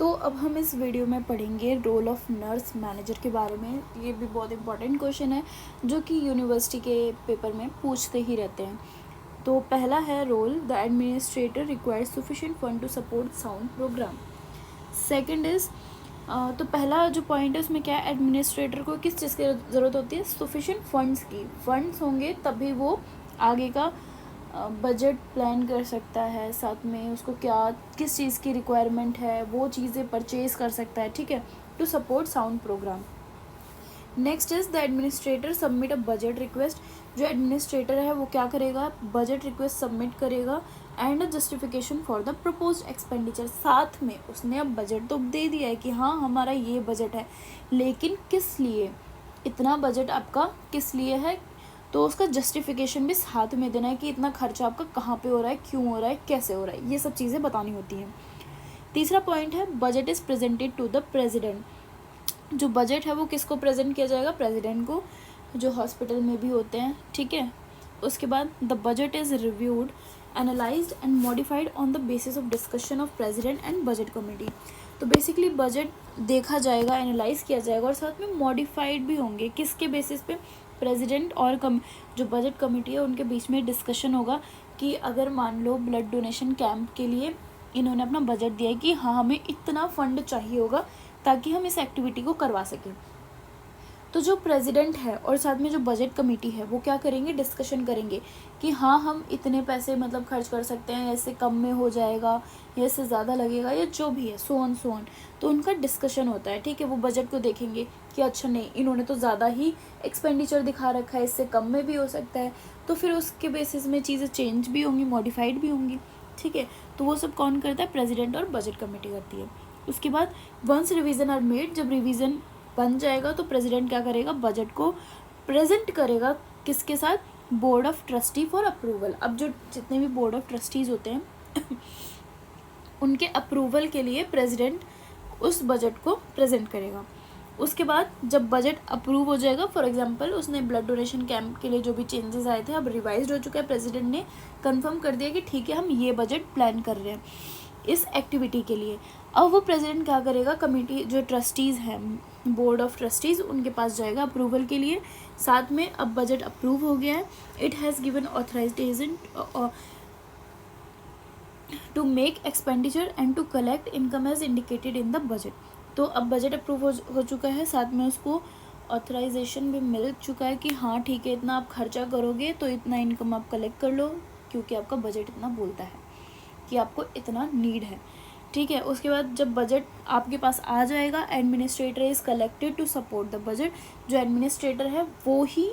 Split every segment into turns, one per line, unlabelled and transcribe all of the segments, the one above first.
तो अब हम इस वीडियो में पढ़ेंगे रोल ऑफ नर्स मैनेजर के बारे में। ये भी बहुत इंपॉर्टेंट क्वेश्चन है जो कि यूनिवर्सिटी के पेपर में पूछते ही रहते हैं। तो पहला है role, the administrator requires sufficient fund to support sound program. Second is तो पहला जो पॉइंट है उसमें क्या है, एडमिनिस्ट्रेटर को किस चीज़ की ज़रूरत होती है, सफिशिएंट फंड्स की। फंड्स होंगे तभी वो आगे का बजट प्लान कर सकता है, साथ में उसको क्या किस चीज़ की रिक्वायरमेंट है वो चीज़ें परचेज कर सकता है, ठीक है, to support sound program. Next is the administrator submit a budget request. जो एडमिनिस्ट्रेटर है वो क्या करेगा, बजट रिक्वेस्ट सबमिट करेगा and a justification for the proposed expenditure. साथ में उसने अब बजट तो दे दिया है कि हाँ हमारा ये बजट है, लेकिन किस लिए, इतना बजट आपका किस लिए है, तो उसका जस्टिफिकेशन भी साथ में देना है कि इतना खर्चा आपका कहाँ पे हो रहा है, क्यों हो रहा है, कैसे हो रहा है, ये सब चीज़ें बतानी होती हैं। तीसरा पॉइंट है budget is presented to the president. जो बजट है वो किसको प्रेजेंट किया जाएगा, प्रेसिडेंट को, जो हॉस्पिटल में भी होते हैं, ठीक है। उसके बाद the budget is reviewed, analysed and modified on the basis of discussion of president and budget committee. तो बेसिकली बजट देखा जाएगा, एनालाइज किया जाएगा और साथ में मॉडिफाइड भी होंगे। किसके बेसिस पे, प्रेसिडेंट और जो बजट कमेटी है उनके बीच में डिस्कशन होगा कि अगर मान लो ब्लड डोनेशन कैंप के लिए इन्होंने अपना बजट दिया है कि हाँ हमें इतना फंड चाहिए होगा ताकि हम इस एक्टिविटी को करवा सकें। तो जो प्रेसिडेंट है और साथ में जो बजट कमेटी है वो क्या करेंगे, डिस्कशन करेंगे कि हाँ हम इतने पैसे मतलब खर्च कर सकते हैं, ऐसे कम में हो जाएगा या इससे ज़्यादा लगेगा या जो भी है, सो ऑन। तो उनका डिस्कशन होता है, ठीक है। वो बजट को देखेंगे कि अच्छा नहीं इन्होंने तो ज़्यादा ही एक्सपेंडिचर दिखा रखा है, इससे कम में भी हो सकता है, तो फिर उसके बेसिस में चीज़ें चेंज भी होंगी, मॉडिफाइड भी होंगी, ठीक है। तो वो सब कौन करता है, प्रेसिडेंट और बजट कमेटी करती है। उसके बाद वंस रिवीजन आर मेड, जब रिवीजन बन जाएगा तो प्रेसिडेंट क्या करेगा, बजट को प्रेजेंट करेगा किसके साथ, board of trustee for approval. अब जो जितने भी बोर्ड ऑफ ट्रस्टीज होते हैं उनके अप्रूवल के लिए प्रेसिडेंट उस बजट को प्रेजेंट करेगा। उसके बाद जब बजट अप्रूव हो जाएगा, फॉर एग्जांपल उसने ब्लड डोनेशन कैंप के लिए जो भी चेंजेस आए थे अब रिवाइज्ड हो चुका है, प्रेसिडेंट ने कंफर्म कर दिया कि ठीक है हम ये बजट प्लान कर रहे हैं इस एक्टिविटी के लिए। अब वो प्रेसिडेंट क्या करेगा, कमेटी जो ट्रस्टीज़ हैं, बोर्ड ऑफ ट्रस्टीज़, उनके पास जाएगा अप्रूवल के लिए। साथ में अब बजट अप्रूव हो गया है, it has given authorization to make expenditure and to collect income as indicated in the budget. तो अब बजट अप्रूव हो चुका है, साथ में उसको ऑथराइजेशन भी मिल चुका है कि हाँ ठीक है इतना आप खर्चा करोगे तो इतना इनकम आप कलेक्ट कर लो, क्योंकि आपका बजट इतना बोलता है कि आपको इतना नीड है, ठीक है। उसके बाद जब बजट आपके पास आ जाएगा, administrator is collected to support the budget. जो एडमिनिस्ट्रेटर है वो ही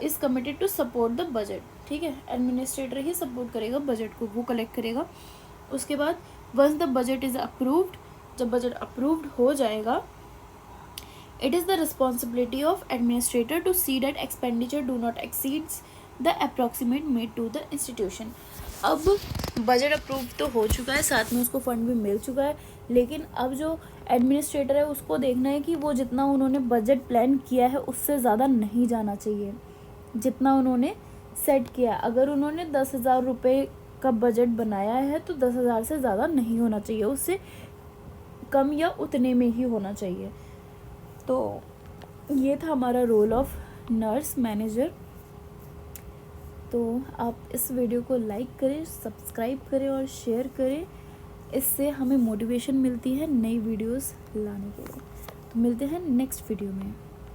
is committed to support the budget, ठीक है। एडमिनिस्ट्रेटर ही सपोर्ट करेगा बजट को, वो कलेक्ट करेगा। उसके बाद once the budget is approved, जब बजट अप्रूव्ड हो जाएगा, it is the responsibility of administrator to see that expenditure do not exceeds the approximate made to the institution. अब बजट अप्रूव तो हो चुका है, साथ में उसको फंड भी मिल चुका है, लेकिन अब जो एडमिनिस्ट्रेटर है उसको देखना है कि वो जितना उन्होंने बजट प्लान किया है उससे ज़्यादा नहीं जाना चाहिए जितना उन्होंने सेट किया। अगर उन्होंने 10,000 रुपये का बजट बनाया है तो 10,000 से ज़्यादा नहीं होना चाहिए, उससे कम या उतने में ही होना चाहिए। तो ये था हमारा रोल ऑफ नर्स मैनेजर। तो आप इस वीडियो को लाइक करें, सब्सक्राइब करें और शेयर करें, इससे हमें मोटिवेशन मिलती है नई वीडियोस लाने के लिए। तो मिलते हैं नेक्स्ट वीडियो में।